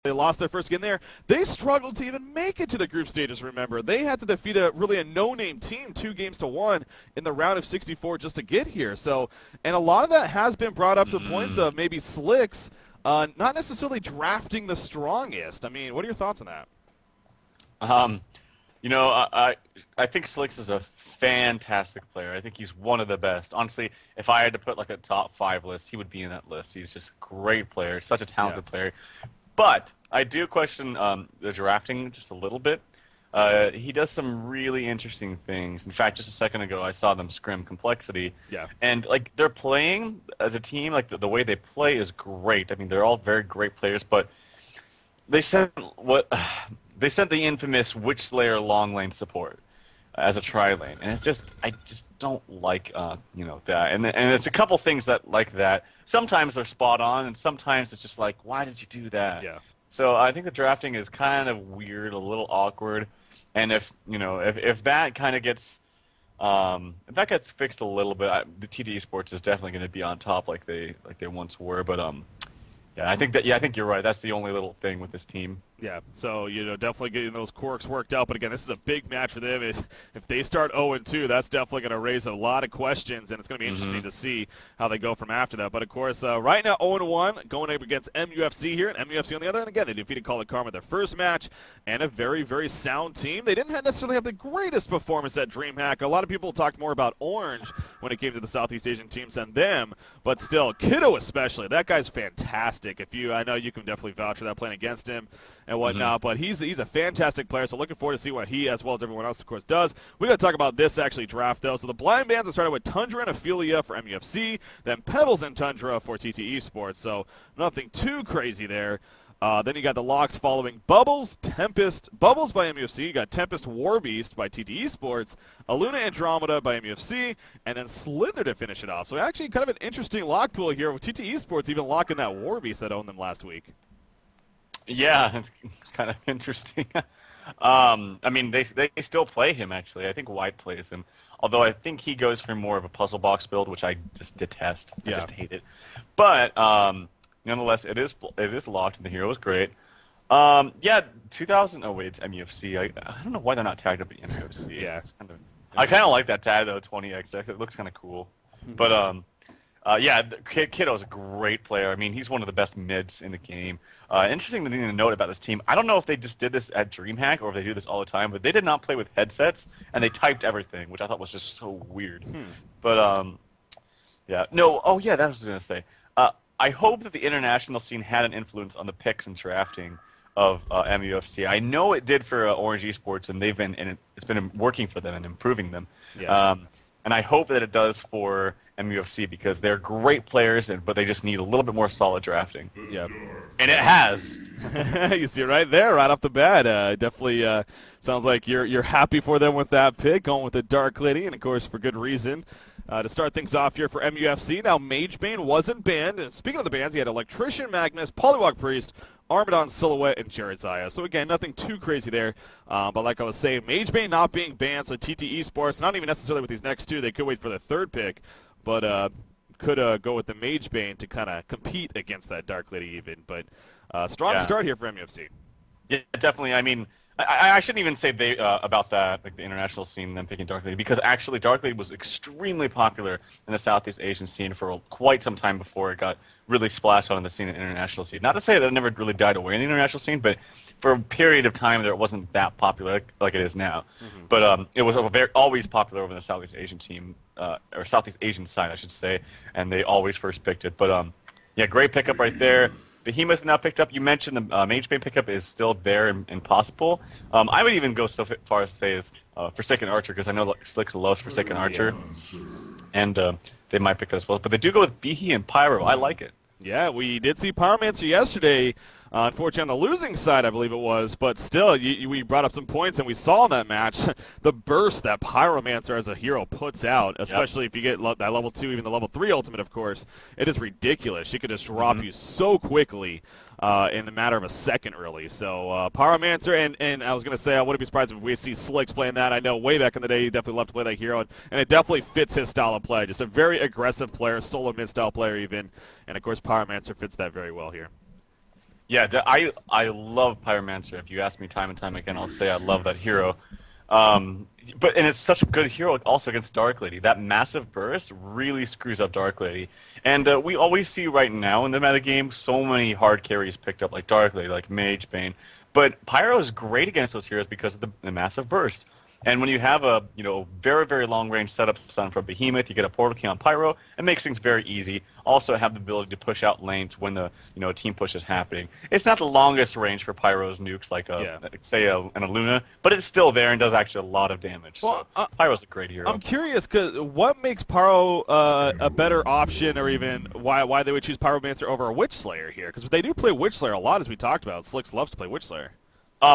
They lost their first game there. They struggled to even make it to the group stages, remember. They had to defeat a no-name team 2-1 in the round of 64 just to get here. So, and a lot of that has been brought up to points of maybe Slicks not necessarily drafting the strongest. I mean, what are your thoughts on that? You know, I think Slicks is a fantastic player. I think he's one of the best. Honestly, if I had to put like a top 5 list, he would be in that list. He's just a great player, such a talented player. But I do question the drafting just a little bit. He does some really interesting things. In fact, just a second ago, I saw them scrim Complexity. Yeah. And, like, they're playing as a team, like, the way they play is great. I mean, they're all very great players, but they sent the infamous Witch Slayer long lane support as a tri-lane. And I just don't like, you know, that. And it's a couple things like that. Sometimes they're spot on, and sometimes it's just like, why did you do that? Yeah. So I think the drafting is kind of weird, a little awkward, and if that kind of gets fixed a little bit, the TteS Sports is definitely going to be on top like they once were. But yeah, I think you're right. That's the only little thing with this team. Yeah, so, you know, definitely getting those quirks worked out. But, again, this is a big match for them. If they start 0-2, that's definitely going to raise a lot of questions, and it's going to be interesting to see how they go from after that. But, of course, right now 0-1, going up against MUFC here. And MUFC on the other end, again, they defeated Call of Karma their first match, and a very, very sound team. They didn't necessarily have the greatest performance at DreamHack. A lot of people talked more about Orange when it came to the Southeast Asian teams than them. But still, Kiddo especially, that guy's fantastic. I know you can definitely vouch for that playing against him and whatnot, but he's a fantastic player, so looking forward to see what he, as well as everyone else, of course, does. We got to talk about this, actually, draft, though. So the blind bands that started with Tundra and Ophelia for MUFC, then Pebbles and Tundra for TteS Sports, so nothing too crazy there. Then you got the locks following Bubbles by MUFC, you got Tempest Warbeast by TteS Sports, Aluna Andromeda by MUFC, and then Slither to finish it off. So actually kind of an interesting lock pool here with TteS Sports even locking that Warbeast that owned them last week. Yeah, it's kind of interesting. I mean, they still play him, actually. I think White plays him. Although I think he goes for more of a puzzle box build, which I just detest. I just hate it. But nonetheless, it is locked, and the hero is great. Yeah, 2000. Oh wait, it's MUFC. I don't know why they're not tagged up at MUFC. Yeah, I kind of like that tag though, 20x. It looks kind of cool. But yeah, Kiddo's a great player. I mean, he's one of the best mids in the game. Interesting thing to note about this team, I don't know if they just did this at DreamHack or if they do this all the time, but they did not play with headsets, and they typed everything, which I thought was just so weird. But, yeah. No, oh yeah, that was what I was going to say. I hope that the international scene had an influence on the picks and drafting of MUFC. I know it did for Orange Esports, and it's been working for them and improving them. Yeah. And I hope that it does for MUFC because they're great players, but they just need a little bit more solid drafting. Yeah, and it has. You see it right there, right off the bat. Definitely sounds like you're happy for them with that pick, going with the Dark Lady, and of course for good reason. To start things off here for MUFC, now Magebane wasn't banned. And speaking of the bans, he had Electrician Magnus, Polywog Priest, Armadon Silhouette, and Jared Zaya. So again, nothing too crazy there. But like I was saying, Magebane not being banned, so TteS Sports, not even necessarily with these next two, they could wait for the third pick, but could go with the Magebane to kind of compete against that Dark Lady even. But strong start here for MUFC. Yeah, definitely. I mean, I shouldn't even say about that, like the international scene, them picking Dark Lady, because actually Dark Lady was extremely popular in the Southeast Asian scene for quite some time before it got really splashed on the scene in the international scene. Not to say that it never really died away in the international scene, but for a period of time there it wasn't that popular like it is now. But it was always popular over the Southeast Asian team, or Southeast Asian side, I should say, and they always first picked it. But yeah, great pickup right there. Behemoth now picked up. You mentioned the Magebane pickup is still there and possible. I would even go so far as to say is Forsaken Archer, because I know Slicks loves Forsaken Archer, and they might pick that as well. But they do go with Behe and Pyro. I like it. Yeah, we did see Pyromancer yesterday. Unfortunately, on the losing side, I believe it was, but still, we brought up some points, and we saw in that match the burst that Pyromancer as a hero puts out, especially if you get that level 2, even the level 3 ultimate, of course. It is ridiculous. She could just drop you so quickly in the matter of a second, really. So Pyromancer, and I was going to say I wouldn't be surprised if we see Slicks playing that. I know way back in the day he definitely loved to play that hero, and it definitely fits his style of play. Just a very aggressive player, solo mid-style player even, and of course Pyromancer fits that very well here. Yeah, I love Pyromancer. If you ask me time and time again, I'll say I love that hero. And it's such a good hero also against Dark Lady. That massive burst really screws up Dark Lady. And we always see right now in the metagame so many hard carries picked up like Dark Lady, like Mage Bane. But Pyro is great against those heroes because of the massive burst. And when you have a very, very long-range setup stun from Behemoth, you get a portal key on Pyro, it makes things very easy. Also have the ability to push out lanes when the team push is happening. It's not the longest range for Pyro's nukes like say an Aluna, but it's still there and does actually a lot of damage. Well, so Pyro's a great hero. I'm curious, because what makes Pyro a better option, or even why they would choose Pyromancer over a Witch Slayer here? Because they do play Witch Slayer a lot, as we talked about. Slicks loves to play Witch Slayer.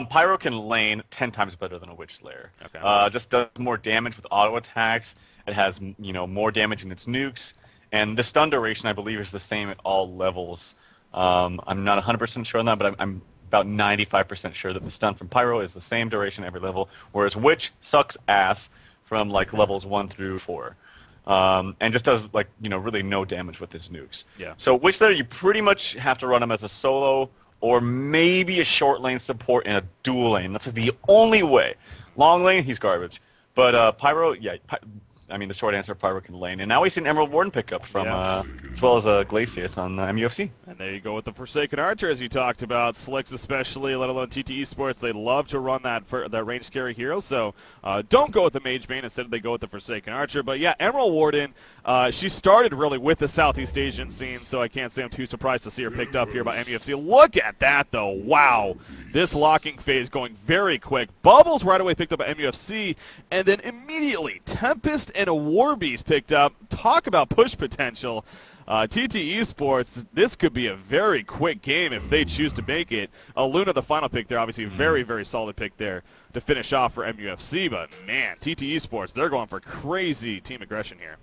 Pyro can lane 10 times better than a Witch Slayer. Okay. Just does more damage with auto attacks. It has more damage in its nukes, and the stun duration I believe is the same at all levels. I'm not 100% sure on that, but I'm about 95% sure that the stun from Pyro is the same duration every level, whereas Witch sucks ass from like levels 1 through 4. And just does really no damage with his nukes. Yeah. So Witch Slayer, you pretty much have to run him as a solo, or maybe a short lane support in a dual lane. That's the only way. Long lane, he's garbage. But Pyro, yeah, the short answer, Pyro can lane. And now we see an Emerald Warden pickup from, as well as Glacius on MUFC. And there you go with the Forsaken Archer, as you talked about. Slicks especially, let alone TteS Sports, they love to run that range scary hero. So don't go with the Mage Bane. Instead, they go with the Forsaken Archer. But yeah, Emerald Warden, she started really with the Southeast Asian scene, so I can't say I'm too surprised to see her picked up here by MUFC. Look at that, though. Wow. This locking phase going very quick. Bubbles right away picked up by MUFC, and then immediately Tempest and a Warbeast picked up. Talk about push potential. TteS Sports, this could be a very quick game if they choose to make it. Luna, the final pick there, obviously very, very solid pick there to finish off for MUFC. But, man, TteS Sports, they're going for crazy team aggression here.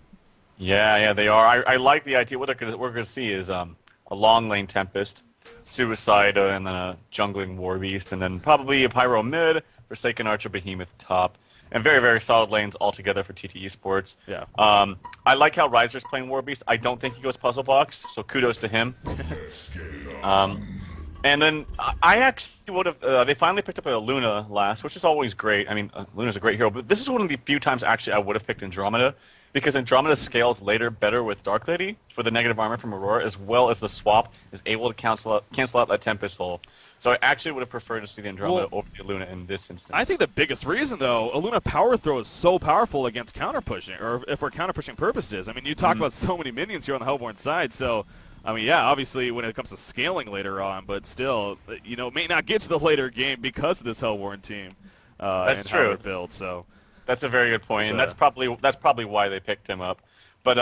Yeah, they are. I like the idea. What we're going to see is a long lane Tempest, Suicide, and then a jungling Warbeast, and then probably a Pyro mid, Forsaken Archer, Behemoth top. And very, very solid lanes altogether for TteS Sports. Yeah. I like how Riser's playing Warbeast. I don't think he goes Puzzle Box, so kudos to him. And then I actually would have... they finally picked up a Luna last, which is always great. I mean, Luna's a great hero, but this is one of the few times actually I would have picked Andromeda, because Andromeda scales later better with Dark Lady for the negative armor from Aurora, as well as the swap is able to cancel out that Tempest hole. So I actually would have preferred to see the Andromeda over the Luna in this instance. I think the biggest reason, though, Luna Power Throw is so powerful against counter-pushing, or if for counter-pushing purposes. I mean, you talk about so many minions here on the Hellborn side, so... I mean, yeah, obviously when it comes to scaling later on, but still, it may not get to the later game because of this Hellborn team. That's true. How they're built, so... That's a very good point, and that's probably why they picked him up. But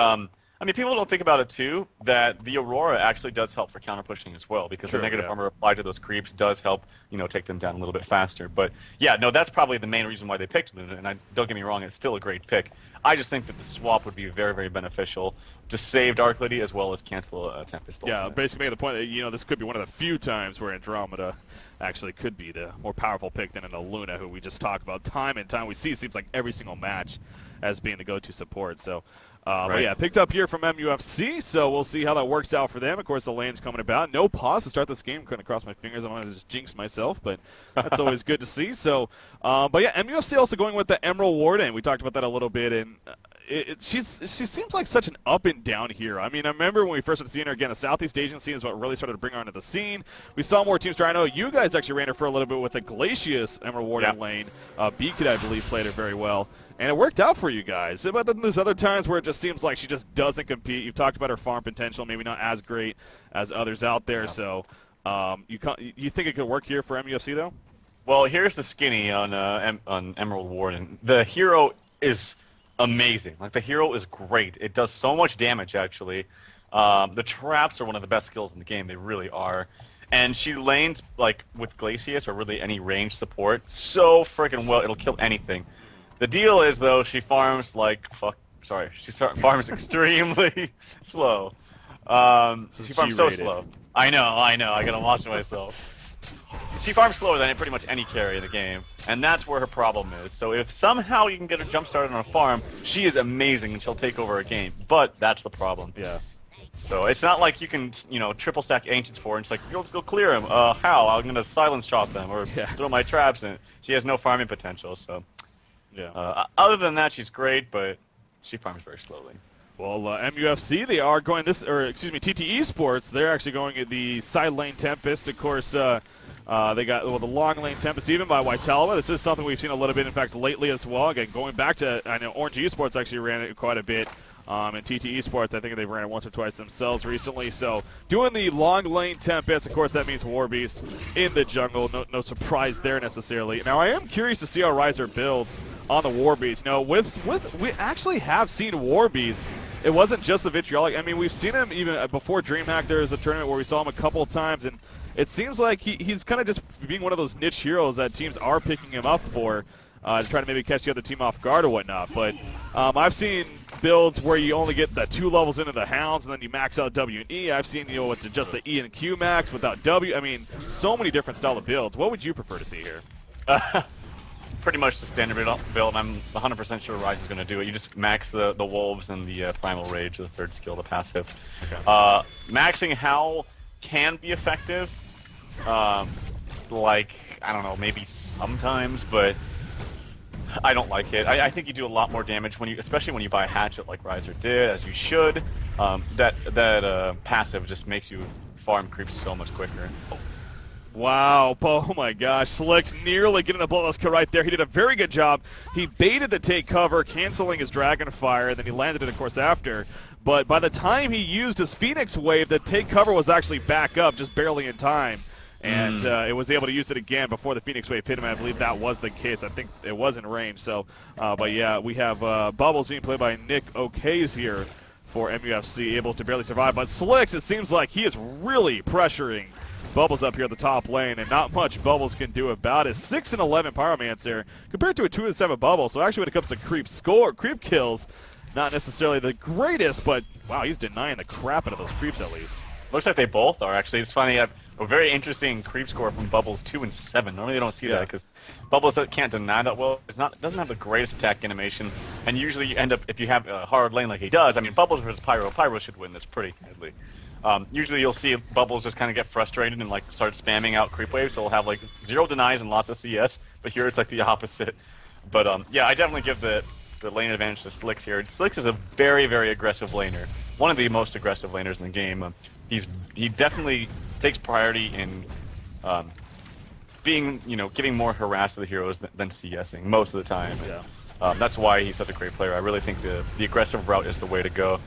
people don't think about it too, that the Aurora actually does help for counter pushing as well, because the negative armor applied to those creeps does help, take them down a little bit faster. But yeah, no, that's probably the main reason why they picked him. And don't get me wrong, it's still a great pick. I just think that the swap would be very, very beneficial to save Dark Lady as well as cancel a Tempest. Yeah, basically making the point that this could be one of the few times where Andromeda actually could be the more powerful pick than an Luna, who we just talk about time and time. We see it seems like every single match as being the go-to support. So, but yeah, picked up here from MUFC, so we'll see how that works out for them. Of course, the lane's coming about. No pause to start this game. Couldn't cross my fingers. I wanted to just jinx myself, but that's always good to see. So, but yeah, MUFC also going with the Emerald Warden. We talked about that a little bit, and she seems like such an up and down hero. I mean, I remember when we first started seeing her, again, the Southeast Asian scene is what really started to bring her onto the scene. We saw more teams try. I know you guys actually ran her for a little bit with the Glacius Emerald Warden lane. Beacon, I believe, played her very well. And it worked out for you guys. But then there's other times where it just seems like she just doesn't compete. You've talked about her farm potential, maybe not as great as others out there. So you think it could work here for MUFC, though? Well, here's the skinny on Emerald Warden. The hero is amazing. Like, the hero is great. It does so much damage, actually. The traps are one of the best skills in the game. They really are. And she lanes, like, with Glacius or really any range support so freaking well. It'll kill anything. The deal is, though, she farms like she farms extremely slow. She farms so slow. I know. I gotta watch myself. She farms slower than pretty much any carry in the game, and that's where her problem is. So if somehow you can get her jump started on a farm, she is amazing and she'll take over a game. But that's the problem. Yeah. So it's not like you can, triple stack Ancients for, and it's like, go clear him. How? I'm going to silence shot them or throw my traps in. She has no farming potential, so. Yeah. Other than that, she's great, but she farms very slowly. Well, MUFC, they are going TteS Sports, they're actually going at the side lane Tempest. Of course, they got the long lane Tempest even by Waitala. This is something we've seen a little bit, in fact, lately as well. Again, going back to, I know Orange Esports actually ran it quite a bit. And TteS Sports, I think they've ran it once or twice themselves recently. So doing the long lane Tempest, of course, that means War Beast in the jungle. No surprise there necessarily. Now, I am curious to see how Riser builds on the War Beast. Now, we actually have seen War Beast. It wasn't just the vitriolic. I mean, we've seen him even before DreamHack. There was a tournament where we saw him a couple of times, and it seems like he's kind of just being one of those niche heroes that teams are picking him up for. To try to maybe catch the other team off guard or whatnot. But I've seen builds where you only get the 2 levels into the Hounds and then you max out W and E. I've seen, with just the E and Q max without W. I mean, so many different style of builds. What would you prefer to see here? Pretty much the standard build. I'm 100% sure Rise is going to do it. You just max the Wolves and the Primal Rage, the third skill, the passive. Okay. Maxing Howl can be effective. Like, I don't know, maybe sometimes, but I don't like it. I think you do a lot more damage especially when you buy a hatchet like Riser did, as you should. That passive just makes you farm creeps so much quicker. Wow, oh my gosh, Slicks nearly getting the Bloodlust kill right there. He did a very good job. He baited the take cover, canceling his Dragon Fire, then he landed it, of course, after. But by the time he used his Phoenix Wave, the take cover was actually back up, just barely in time. And it was able to use it again before the Phoenix Wave hit him. I believe that was the case. I think it was in range. So, but yeah, we have Bubbles being played by Nick O'Kays here for MUFC, able to barely survive. But Slicks, it seems like he is really pressuring Bubbles up here at the top lane, and not much Bubbles can do about it. 6-11 Pyromancer compared to a 2-7 Bubble. So actually, when it comes to creep kills, not necessarily the greatest, but wow, he's denying the crap out of those creeps at least. Looks like they both are actually. It's funny. A very interesting creep score from Bubbles, 2 and 7. Normally you don't see that because Bubbles can't deny that well. Doesn't have the greatest attack animation, and usually you end up, if you have a hard lane like he does. I mean, Bubbles versus Pyro should win this pretty easily. Usually you'll see Bubbles just kind of get frustrated and like start spamming out creep waves, so he'll have like 0 denies and lots of CS. But here it's like the opposite. But yeah, I definitely give the lane advantage to Slicks here. Slicks is a very, very aggressive laner. One of the most aggressive laners in the game. He definitely takes priority in being, giving more harass to the heroes than CSing most of the time. Yeah. That's why he's such a great player. I really think the aggressive route is the way to go.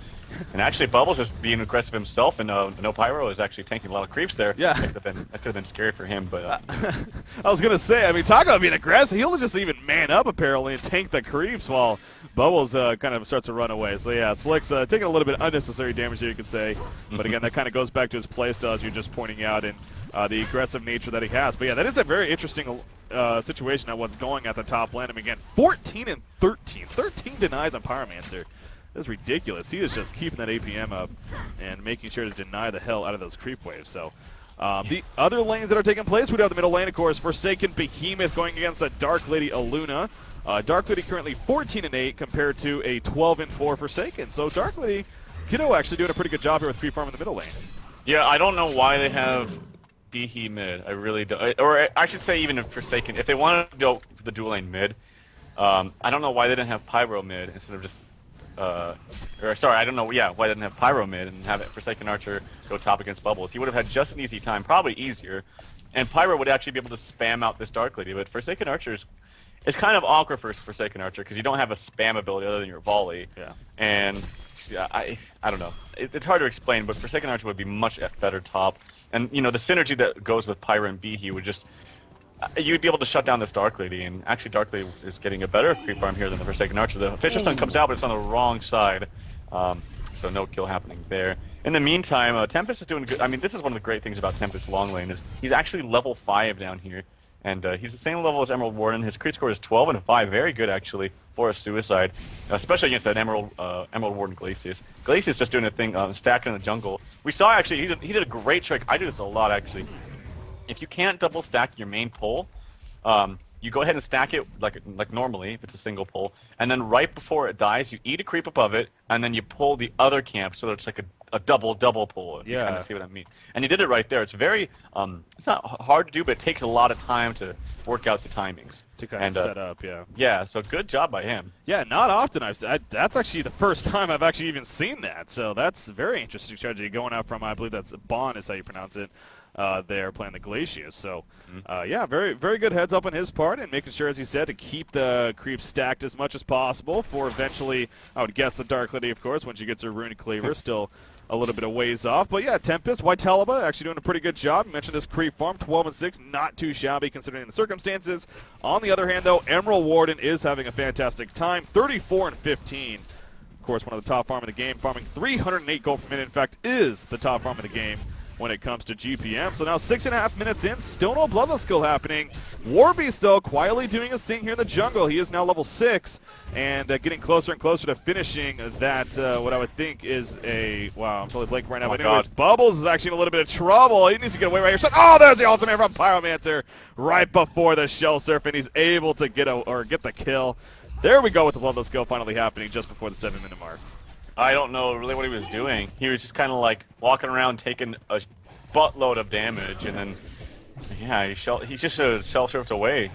And actually, Bubbles is being aggressive himself, and no Pyro is actually tanking a lot of creeps there. Yeah. That could have been scary for him, but... I was going to say, I mean, talk about being aggressive. He'll just even man up, apparently, and tank the creeps while Bubbles kind of starts to run away. So, yeah, Slick's taking a little bit unnecessary damage here, you could say. But, again, that kind of goes back to his playstyle, as you're just pointing out, and the aggressive nature that he has. But, yeah, that is a very interesting situation at what's going at the top lane. I mean, again, 14 and 13. 13 denies on Pyromancer. That's ridiculous. He is just keeping that APM up and making sure to deny the hell out of those creep waves. So the other lanes that are taking place, we have the middle lane, of course, Forsaken Behemoth going against a Dark Lady Aluna. Dark Lady currently 14 and 8 compared to a 12 and 4 Forsaken. So Dark Lady, Kiddo actually doing a pretty good job here with creep farm in the middle lane. Yeah, I don't know why they have Behe mid. I really don't. Or I should say even if Forsaken, if they wanted to go for the dual lane mid, I don't know why they didn't have Pyro mid instead of just sorry, I don't know, why they didn't have Pyro mid and have it Forsaken Archer go top against Bubbles. He would have had just an easy time, probably easier, and Pyro would actually be able to spam out this Dark Lady, but Forsaken Archer is kind of awkward for Forsaken Archer because you don't have a spam ability other than your volley. Yeah. And yeah, I don't know. It's hard to explain, but Forsaken Archer would be much better top. And, the synergy that goes with Pyro and Behe would just... you'd be able to shut down this Dark Lady, and actually Dark Lady is getting a better creep farm here than the Forsaken Archer. The Fisher Stun comes out, but it's on the wrong side, so no kill happening there. In the meantime, Tempest is doing good. I mean, this is one of the great things about Tempest long lane is he's actually level 5 down here, and he's the same level as Emerald Warden. His crit score is 12 and 5, very good actually for a suicide, especially against that Emerald Warden Glacius. Glacius just doing a thing, stacking in the jungle. We saw actually he did a great trick. I do this a lot actually. If you can't double stack your main pull, you go ahead and stack it like normally if it's a single pull, and then right before it dies, you eat a creep above it, and then you pull the other camp so that it's like a double pull. If you kind of see what I mean. And he did it right there. It's very it's not hard to do, but it takes a lot of time to work out the timings. To kind of set up, yeah. Yeah, so good job by him. Yeah, not often that's actually the first time I've actually even seen that. So that's very interesting strategy going out from, I believe that's Bon is how you pronounce it. They're playing the Glacius. So, yeah, very good heads up on his part and making sure, as you said, to keep the creep stacked as much as possible for eventually, I would guess, the Dark Lady, of course, when she gets her Runic Cleaver, still a little bit of ways off. But, yeah, Tempest, Whitelaba actually doing a pretty good job. You mentioned this creep farm, 12-6, not too shabby considering the circumstances. On the other hand, though, Emerald Warden is having a fantastic time, 34-15. Of course, one of the top farm in the game, farming 308 gold per minute. In fact, is the top farm in the game when it comes to GPM. So now 6.5 minutes in, still no Bloodlust skill happening. Warbeast, though, quietly doing his thing here in the jungle. He is now level 6 and getting closer and closer to finishing that, what I would think is a, wow, I'm totally blanking right now. Oh but anyways, Bubbles is actually in a little bit of trouble. He needs to get away right here. So, oh, there's the ultimate from Pyromancer right before the Shell Surf, and he's able to get the kill. There we go with the Bloodlust skill finally happening just before the 7-minute mark. I don't know really what he was doing. He was just kind of like walking around taking a buttload of damage, and then, yeah, he just shell surfed away.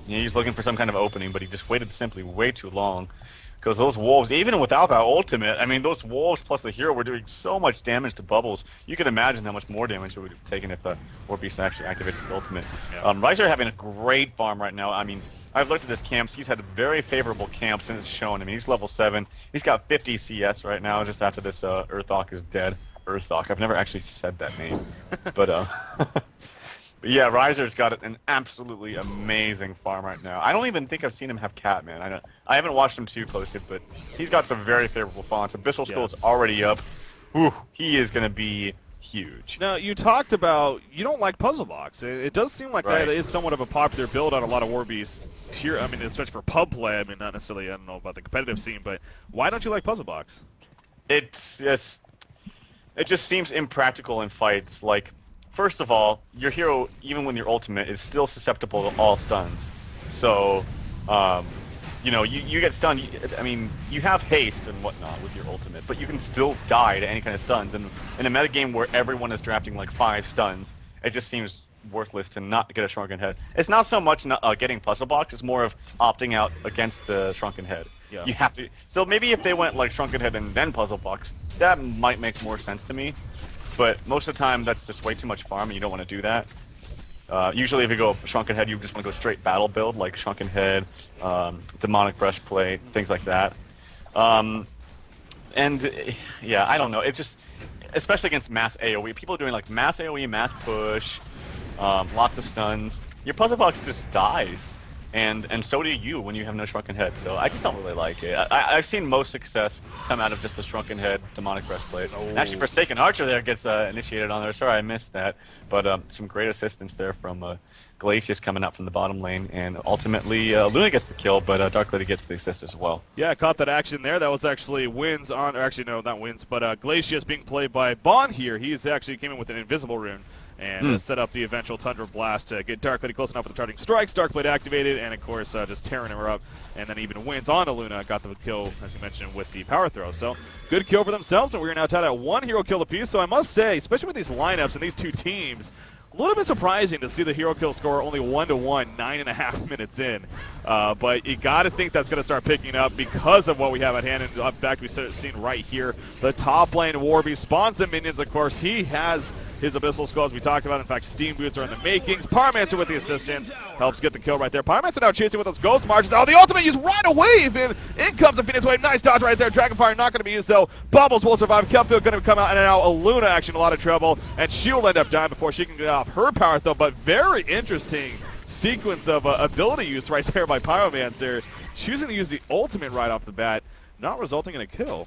He's looking for some kind of opening, but he just waited simply way too long. Because those wolves, even without that ultimate, I mean, those wolves plus the hero were doing so much damage to Bubbles. You can imagine how much more damage it would have taken if the Warbeast actually activated the ultimate. Yeah. Riser having a great farm right now. I mean, I've looked at his camps. He's had a very favorable camp since it's shown. I mean, he's level 7. He's got 50 CS right now, just after this Earthhawk is dead. Earthhawk. I've never actually said that name. But yeah, Riser's got an absolutely amazing farm right now. I don't even think I've seen him have cat, man. I haven't watched him too closely, but he's got some very favorable fonts. Abyssal Skull is already up. Whew, he is going to be huge. Now, you talked about you don't like Puzzle Box. It does seem like that is somewhat of a popular build on a lot of Warbeast here. I mean, especially for pub play. I mean, not necessarily, I don't know about the competitive scene, but why don't you like Puzzle Box? It just seems impractical in fights. Like, first of all, your hero, even when your ultimate, is still susceptible to all stuns. So, you know, you get stunned. I mean, you have haste and whatnot with your ultimate, but you can still die to any kind of stuns. And in a metagame where everyone is drafting like 5 stuns, it just seems worthless to not get a Shrunken Head. It's not so much getting Puzzle Box, it's more of opting out against the Shrunken Head. Yeah. You have to. So maybe if they went like Shrunken Head and then Puzzle Box, that might make more sense to me. But most of the time, that's just way too much farm, and you don't want to do that. Usually, if you go Shrunken Head, you just want to go straight battle build, like Shrunken Head, Demonic Breastplate, things like that. And yeah, I don't know. It just, especially against mass AoE, people are doing like mass AoE, mass push, lots of stuns. Your Puzzle Box just dies. And so do you when you have no Shrunken Head, so I just don't really like it. I've seen most success come out of just the Shrunken Head, Demonic Breastplate. Oh. And actually, Forsaken Archer there gets initiated on there. Sorry, I missed that. But some great assistance there from Glacius coming out from the bottom lane, and ultimately Luna gets the kill, but Dark Lady gets the assist as well. Yeah, I caught that action there. That was actually Wins on, or actually no, not Wins, but Glacius being played by Bon here. He's actually came in with an invisible rune and set up the eventual Tundra Blast to get Dark Lady close enough with the charging strikes. Dark Blade activated, and of course just tearing her up, and then even Wins on Luna got the kill, as you mentioned, with the power throw. So good kill for themselves, and we're now tied at 1 hero kill apiece. So I must say, especially with these lineups and these two teams, a little bit surprising to see the hero kill score only 1-1, 9.5 minutes in. But you got to think that's going to start picking up because of what we have at hand. And in fact, we've seen right here, the top lane Warbeast spawns the minions. Of course, he has his Abyssal Skull, as we talked about. In fact, Steam Boots are in the makings. Pyromancer with the assistance helps get the kill right there. Pyromancer now chasing with those Ghost Marches. Oh, the ultimate used right away. In comes the Phoenix Wave. Nice dodge right there. Dragonfire not going to be used, though. Bubbles will survive. Kelfield going to come out, and now Luna actually in a lot of trouble. And she'll end up dying before she can get off her power throw. But very interesting sequence of ability use right there by Pyromancer. Choosing to use the ultimate right off the bat, not resulting in a kill.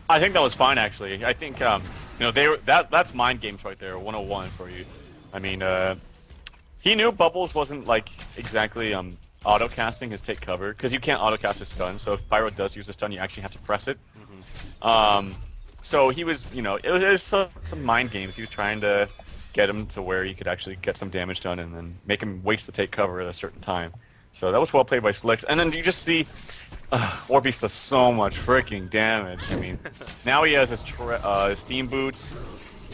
I think that was fine, actually. I think, you know, that's mind games right there, 101 for you. I mean, he knew Bubbles wasn't, like, exactly auto-casting his take cover, because you can't auto-cast a stun, so if Pyro does use a stun, you actually have to press it. So he was, you know, it was some mind games. He was trying to get him to where he could actually get some damage done and then make him waste the take cover at a certain time. So that was well played by Slicks. And then you just see Warbeast does so much freaking damage. I mean, now he has his Steam Boots.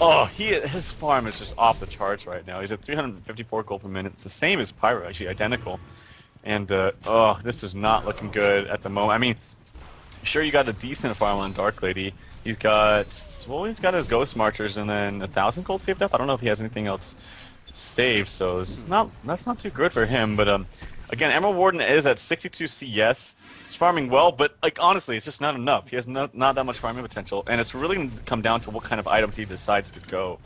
Oh, his farm is just off the charts right now. He's at 354 gold per minute. It's the same as Pyro, actually, identical. And, this is not looking good at the moment. I mean, sure, you got a decent farm on Dark Lady. He's got his Ghost Marchers and then 1,000 gold saved up. I don't know if he has anything else saved, so that's not too good for him. But again, Emerald Warden is at 62 CS. He's farming well, but like honestly, it's just not enough. He has not that much farming potential, and it's really going to come down to what kind of items he decides to go.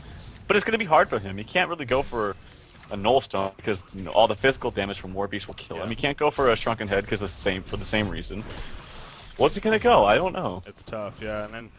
But it's going to be hard for him. He can't really go for a Null Stone because all the physical damage from Warbeast will kill him. He can't go for a Shrunken Head because for the same reason. What's he going to go? I don't know. It's tough, yeah. And then,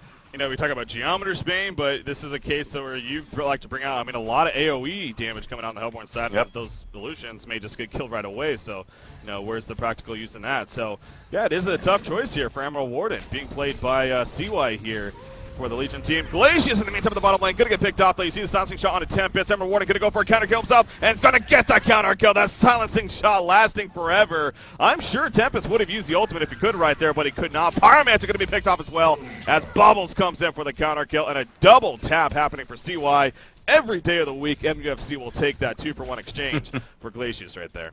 we talk about Geometer's Bane, but this is a case where you like to bring out, a lot of AoE damage coming out on the Hellborn side. Yep. Those illusions may just get killed right away, so, where's the practical use in that? So, yeah, it is a tough choice here for Emerald Warden, being played by CY here for the Legion team. Glacius in the meantime at the bottom lane, going to get picked off, though. You see the silencing shot on a 10 bits. Emerald Warden going to go for a counter kill himself, and it's going to get the counter kill. That silencing shot lasting forever. I'm sure Tempest would have used the ultimate if he could right there, but he could not. Pyromancer going to be picked off as well as Bubbles comes in for the counter kill, and a double tap happening for CY. Every day of the week, MUFC will take that 2-for-1 exchange for Glacius right there.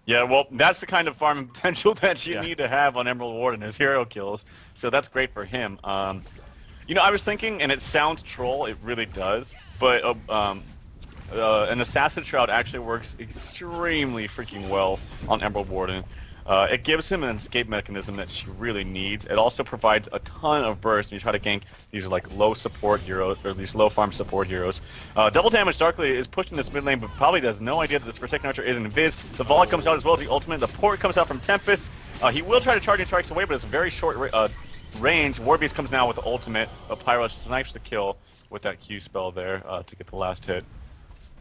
Yeah, well, that's the kind of farming potential that you need to have on Emerald Warden, is hero kills. So that's great for him. I was thinking, and it sounds troll, it really does, but an Assassin Shroud actually works extremely freaking well on Emerald Warden. It gives him an escape mechanism that she really needs. It also provides a ton of burst when you try to gank these low support heroes, or these low farm support heroes. Double Damage Darkly is pushing this mid lane, but probably has no idea that this Forsaken Archer is invis. The Volley comes out as well as the ultimate. The port comes out from Tempest. He will try to charge and strikes away, but it's very short range. Warbeast comes now with the ultimate, but Pyro snipes the kill with that Q spell there to get the last hit.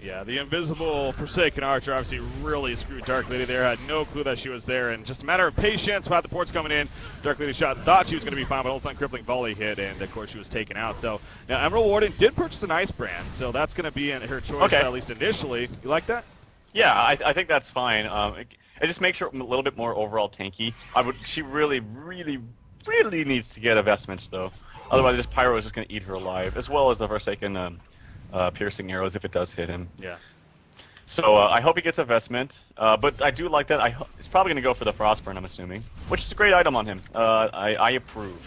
Yeah, the invisible Forsaken Archer obviously really screwed Dark Lady there. Had no clue that she was there, and just a matter of patience while the port's coming in. Dark Lady shot, thought she was going to be fine, but all of a sudden crippling volley hit, and of course she was taken out. So now Emerald Warden did purchase an Ice Brand, so that's going to be her choice, at least initially. You like that? Yeah, I think that's fine. It just makes her a little bit more overall tanky. She really needs to get a Vestments though. Otherwise, this Pyro is just going to eat her alive, as well as the Forsaken piercing arrows if it does hit him. Yeah. So I hope he gets a Vestment, but I do like that. It's probably going to go for the Frostburn, I'm assuming, which is a great item on him. I approve.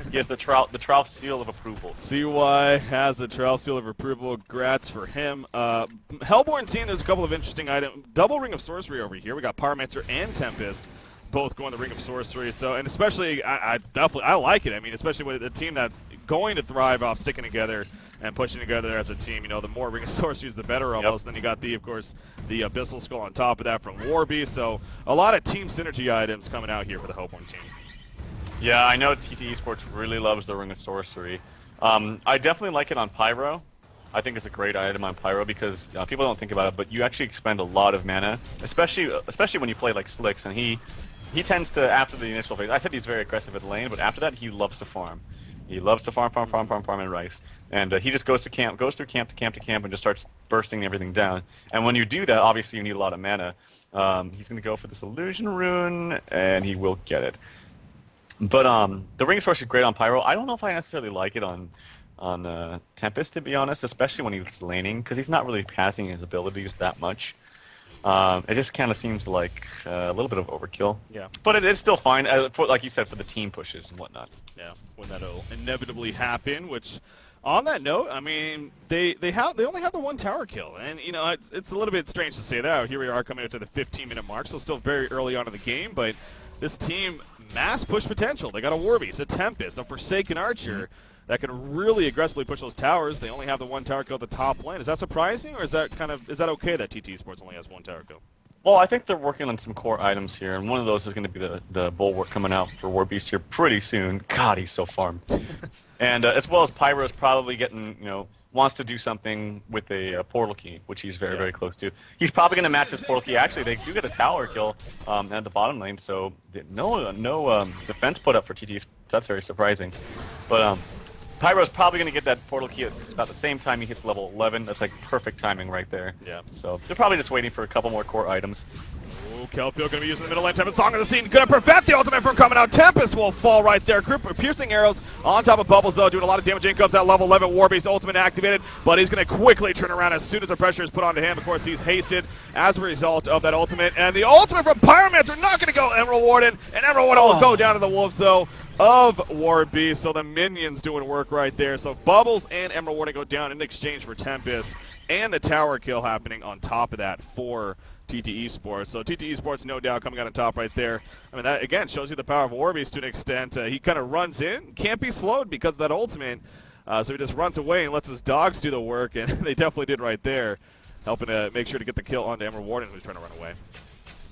He has the Trough Seal of Approval. CY has the Trough Seal of Approval. Grats for him. Hellborn team, there's a couple of interesting items. Double Ring of Sorcery over here. We got Pyromancer and Tempest both going the Ring of Sorcery. So, and especially, I like it. I mean, especially with a team that's going to thrive off sticking together and pushing together as a team. The more Ring of Sorcery is the better almost. Then you got of course, the Abyssal Skull on top of that from Warbeast. So a lot of team synergy items coming out here for the Hellborn team. Yeah, I know TteS Esports really loves the Ring of Sorcery. I definitely like it on Pyro. I think it's a great item on Pyro because people don't think about it, but you actually expend a lot of mana, especially when you play like Slicks, and he tends to, after the initial phase, I said he's very aggressive at lane, but after that he loves to farm. He loves to farm and rice. And he just goes through camp to camp, and just starts bursting everything down. And when you do that, obviously you need a lot of mana. He's going to go for this Illusion Rune, and he will get it. But the Ring of Sorcery is great on Pyro. I don't know if I necessarily like it on Tempest, to be honest, especially when he's laning, because he's not really passing his abilities that much. It just kind of seems like a little bit of overkill. Yeah. But it's still fine, like you said, for the team pushes and whatnot. Yeah, when that'll inevitably happen, which, on that note, I mean, they only have the one tower kill, and, it's a little bit strange to say that. Here we are coming up to the 15-minute mark, so still very early on in the game, but this team, mass push potential. They got a Warbeast, a Tempest, a Forsaken Archer that can really aggressively push those towers. They only have the one tower kill at the top lane. Is that surprising, or is that okay that TteS Esports only has one tower kill? Well, I think they're working on some core items here, and one of those is going to be the Bulwark coming out for Warbeast here pretty soon. God, he's so farmed. And as well as Pyro's probably getting, wants to do something with a portal key, which he's very close to. He's probably going to match his portal key. Actually, they do get a tower kill at the bottom lane, so no defense put up for TteS. That's very surprising. But Pyro's probably going to get that portal key at about the same time he hits level 11. That's like perfect timing right there. Yeah. So they're probably just waiting for a couple more core items. Oh, Kelfield going to be using the middle lane. Tempest Song of the Scene going to prevent the ultimate from coming out. Tempest will fall right there. Piercing arrows on top of Bubbles, though, doing a lot of damage. In comes that level 11 Warbeast ultimate activated, but he's going to quickly turn around as soon as the pressure is put onto him. Of course, he's hasted as a result of that ultimate. And the ultimate from Pyromancer not going to go Emerald Warden, and Emerald Warden will go down to the Wolves, though, of Warbeast. So the minions doing work right there. So Bubbles and Emerald Warden go down in exchange for Tempest, and the tower kill happening on top of that for TteS Sports. So TteS Sports, no doubt, coming out on top right there. I mean, that, again, shows you the power of Warbeast to an extent. He kind of runs in, can't be slowed because of that ultimate. So he just runs away and lets his dogs do the work, and they definitely did right there, helping to make sure to get the kill onto Emerald Warden, who's trying to run away.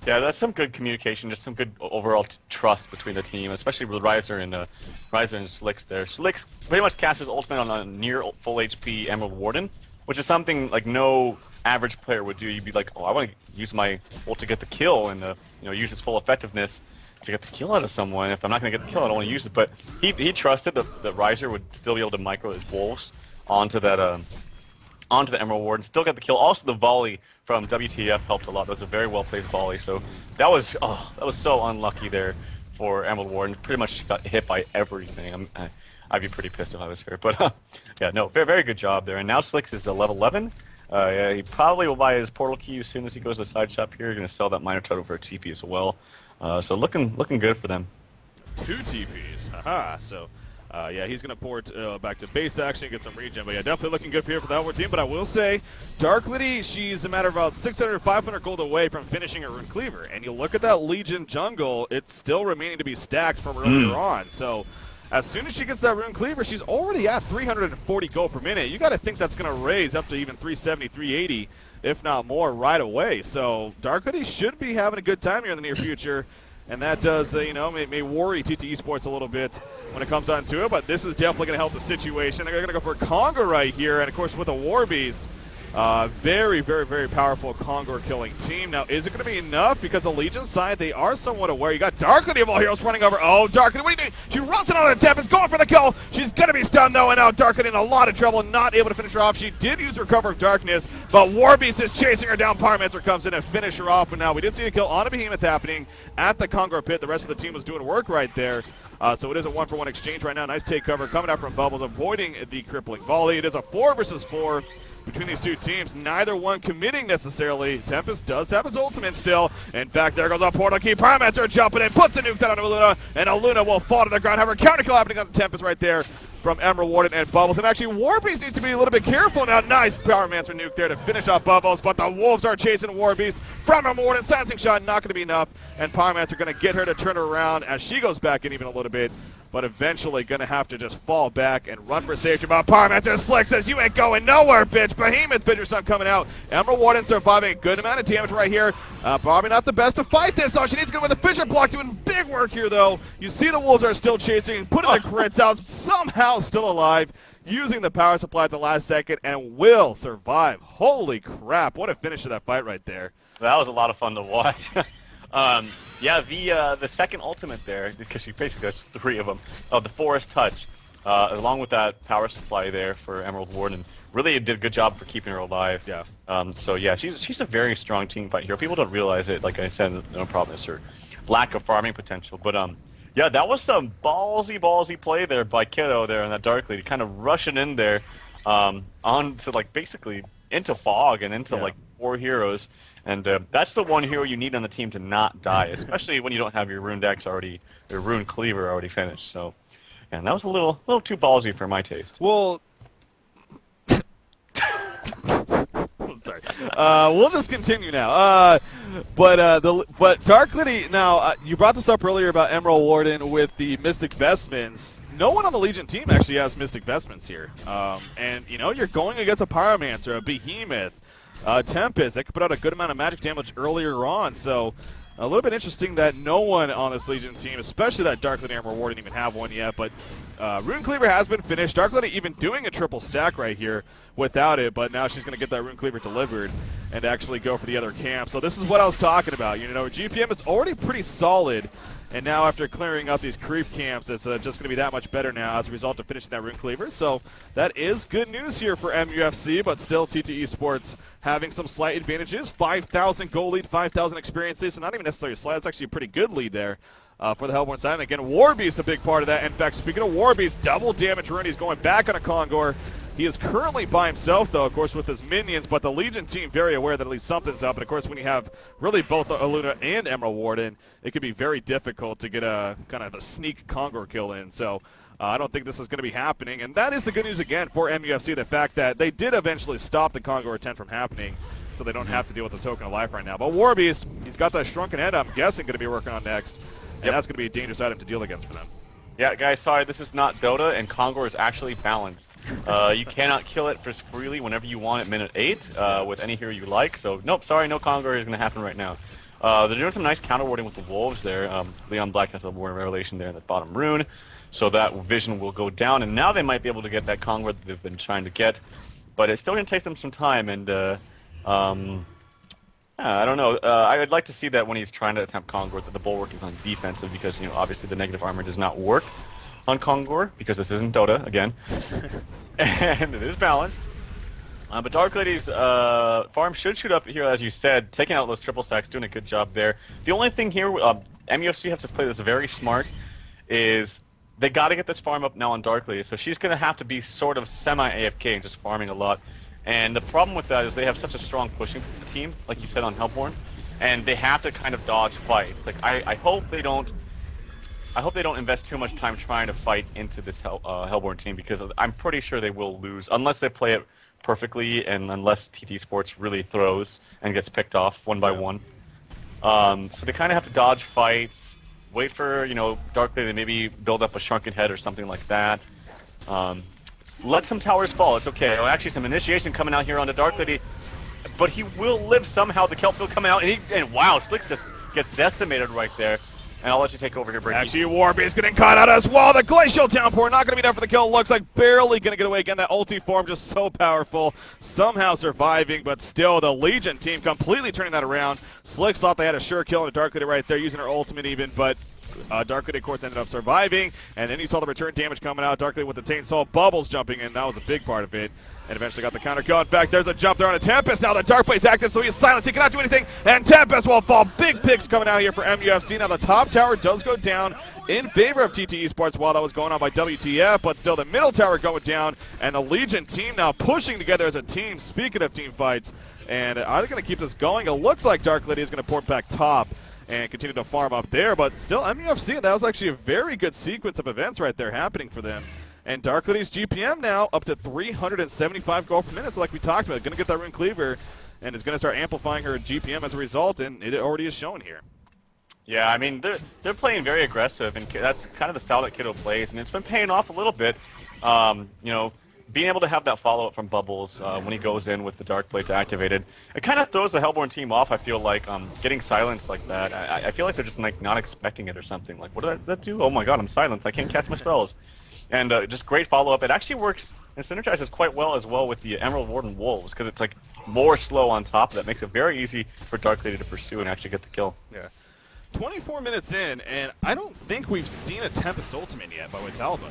Yeah, that's some good communication, just some good overall trust between the team, especially with Riser and Slicks there. Slicks pretty much casts his ultimate on a near full HP Emerald Warden, which is something like no average player would do. You'd be like, oh, I want to use my ult to get the kill and use its full effectiveness to get the kill out of someone. If I'm not going to get the kill, I don't want to use it. But he trusted that Riser would still be able to micro his wolves onto that onto the Emerald Warden, still got the kill. Also, the volley from WTF helped a lot. That was a very well placed volley. So that was so unlucky there for Emerald Warden. Pretty much got hit by everything. I'd be pretty pissed if I was here. But yeah, no, very, very good job there. And now Slicks is a level 11. Yeah, he probably will buy his portal key as soon as he goes to the side shop here. He's going to sell that miner totem for a TP as well. So looking good for them. 2 TPs. Haha. So yeah, he's going to port back to base action, get some regen. But yeah, definitely looking good here for the Outward team. But I will say, Dark Liddy, she's a matter of about 600, 500 gold away from finishing her Rune Cleaver. And you look at that Legion jungle, it's still remaining to be stacked from earlier on. So as soon as she gets that Rune Cleaver, she's already at 340 gold per minute. You got to think that's going to raise up to even 370, 380, if not more, right away. So Dark Liddy should be having a good time here in the near future. And that does, may worry TteS Sports a little bit when it comes down to it. But this is definitely going to help the situation. They're going to go for Conga right here. And, of course, with the Warbeast, very, very, very powerful Conga killing team. Now, is it going to be enough? Because the Legion side, they are somewhat aware. You got Dark Liddy of all heroes running over. Oh, Dark Liddy, what do you do? She runs it on the Tempest, going for the kill. She's going to be stunned, though. And now Dark Liddy in a lot of trouble, not able to finish her off. She did use her cover of darkness, but Warbeast is chasing her down. Pyromancer comes in and finish her off. But now we did see a kill on a Behemoth happening at the Conga pit. The rest of the team was doing work right there. So it is a 1-for-1 exchange right now. Nice take cover coming out from Bubbles, avoiding the crippling volley. It is a 4 versus 4 between these two teams. Neither one committing necessarily. Tempest does have his ultimate still. In fact, there goes a portal key. Pyromancer jumping in, puts the nukes out on Aluna, and Aluna will fall to the ground. Have her counter kill happening on the Tempest right there from Emerald Warden and Bubbles. And actually, Warbeast needs to be a little bit careful now. Nice Pyromancer nuke there to finish off Bubbles, but the Wolves are chasing Warbeast from Emerald Warden. Silencing shot not going to be enough, and Pyromancer going to get her to turn her around as she goes back in even a little bit, but eventually going to have to just fall back and run for safety. But Pyromancer Slick says, you ain't going nowhere, bitch. Behemoth Fidget Stun coming out. Emerald Warden surviving a good amount of damage right here. Probably not the best to fight this, though. She needs to go with the Fissure Block, doing big work here, though. You see the Wolves are still chasing, putting the crits out, somehow still alive, using the power supply at the last second, and will survive. Holy crap, what a finish to that fight right there. That was a lot of fun to watch. Yeah, the second ultimate there, because she basically has 3 of them, the Forest Touch, along with that power supply there for Emerald Warden, really did a good job for keeping her alive. Yeah. So yeah, she's a very strong team fight hero. People don't realize it. Like I said, no problem is her lack of farming potential. But yeah, that was some ballsy play there by Kiddo there in that Dark Lady, kind of rushing in there, onto like basically into Fog and into like 4 heroes. And that's the one hero you need on the team to not die, especially when you don't have your Rune Dex already, your Rune Cleaver already finished. So, yeah, that was a little too ballsy for my taste. Well, sorry. We'll just continue now. But Dark Liddy, now you brought this up earlier about Emerald Warden with the Mystic Vestments. No one on the Legion team actually has Mystic Vestments here. And you're going against a Pyromancer, a Behemoth, Tempest that could put out a good amount of magic damage earlier on. So a little bit interesting that no one on this Legion team, especially that Dark Liddy Emerald Warden, even have one yet. But Rune Cleaver has been finished. Dark Liddy even doing a triple stack right here without it, but now she's going to get that Rune Cleaver delivered and actually go for the other camp. So this is what I was talking about. You know, GPM is already pretty solid, and now after clearing up these creep camps, it's just going to be that much better now as a result of finishing that Rune Cleaver. So that is good news here for MUFC, but still TteS Sports having some slight advantages. 5,000 goal lead, 5,000 experience lead, so not even necessarily a slight. It's actually a pretty good lead there. For the Hellborn side. And again, Warbeast a big part of that. In fact, speaking of Warbeast, double damage rune. He's going back on a Kongor. He is currently by himself, though, of course, with his minions, but the Legion team very aware that at least something's up. And, of course, when you have really both Aluna and Emerald Warden, it could be very difficult to get a kind of a sneak Kongor kill in. So I don't think this is going to be happening. And that is the good news, again, for MUFC, the fact that they did eventually stop the Kongor attempt from happening, so they don't have to deal with the Token of Life right now. But Warbeast, he's got that Shrunken Head, I'm guessing, going to be working on next. And that's going to be a dangerous item to deal against for them. Yeah, guys, sorry, this is not Dota, and Kongor is actually balanced. You cannot kill it for freely whenever you want at minute 8 with any hero you like. So, nope, sorry, no Kongor is going to happen right now. They're doing some nice counter warding with the Wolves there. Leon Black has a Warden Revelation there in the bottom rune, so that vision will go down, and now they might be able to get that Kongor that they've been trying to get. But it's still going to take them some time, and I don't know. I would like to see that when he's trying to attempt Kongor, that the Bulwark is on defensive, because, you know, obviously the negative armor does not work on Kongor, because this isn't Dota, again. And it is balanced. But Dark Lady's farm should shoot up here, as you said, taking out those triple sacks, doing a good job there. The only thing here, MUFC has to play this very smart, is they got to get this farm up now on Dark Lady, so she's going to have to be sort of semi-AFK and just farming a lot. And the problem with that is they have such a strong pushing team, like you said on Hellborn, and they have to kind of dodge fights. Like I hope they don't invest too much time trying to fight into this Hellborn team, because I'm pretty sure they will lose unless they play it perfectly and unless TteS Sports really throws and gets picked off one by one. So they kind of have to dodge fights, wait for, you know, Dark Lady to maybe build up a Shrunken Head or something like that. Let some towers fall, it's okay. Oh, actually some initiation coming out here on the Dark Lady, but he will live somehow. The Kelp will come out, and wow, Slicks just gets decimated right there. And I'll let you take over here, Brady. Actually, Warbeast getting caught out as well. The Glacial Downpour not going to be there for the kill. Looks like barely going to get away. Again, that ulti form just so powerful. Somehow surviving, but still the Legion team completely turning that around. Slicks thought they had a sure kill on a Dark Lady right there, using her ultimate even, but Dark Lady, of course, ended up surviving, and then you saw the return damage coming out. Dark Lady with the Taint Soul, Bubbles jumping in. That was a big part of it, and eventually got the counter kill. In fact, there's a jump there on a Tempest. Now the Dark Blade's active, so he's silenced. He cannot do anything, and Tempest will fall. Big picks coming out here for MUFC. Now the top tower does go down in favor of TteS Sports while that was going on by WTF, but still the middle tower going down, and the Legion team now pushing together as a team. Speaking of team fights, and are they going to keep this going? It looks like Dark Lady is going to port back top and continue to farm up there, but still MUFC, that was actually a very good sequence of events right there happening for them. And Dark Lady's GPM now up to 375 gold per minute, so like we talked about, going to get that Rune Cleaver, and is going to start amplifying her GPM as a result, and it already is shown here. Yeah, I mean, they're playing very aggressive, and that's kind of the style that Kiddo plays, and it's been paying off a little bit. You know, being able to have that follow-up from Bubbles when he goes in with the Dark Blades activated, it kind of throws the Hellborn team off, I feel like, getting silenced like that. I feel like they're just like not expecting it or something. Like, what does that do? Oh my god, I'm silenced. I can't catch my spells. And just great follow-up. It actually works and synergizes quite well as well with the Emerald Warden Wolves, because it's like more slow on top of that. Makes it very easy for Dark Lady to pursue and actually get the kill. Yeah. 24 minutes in, and I don't think we've seen a Tempest ultimate yet by Witalba.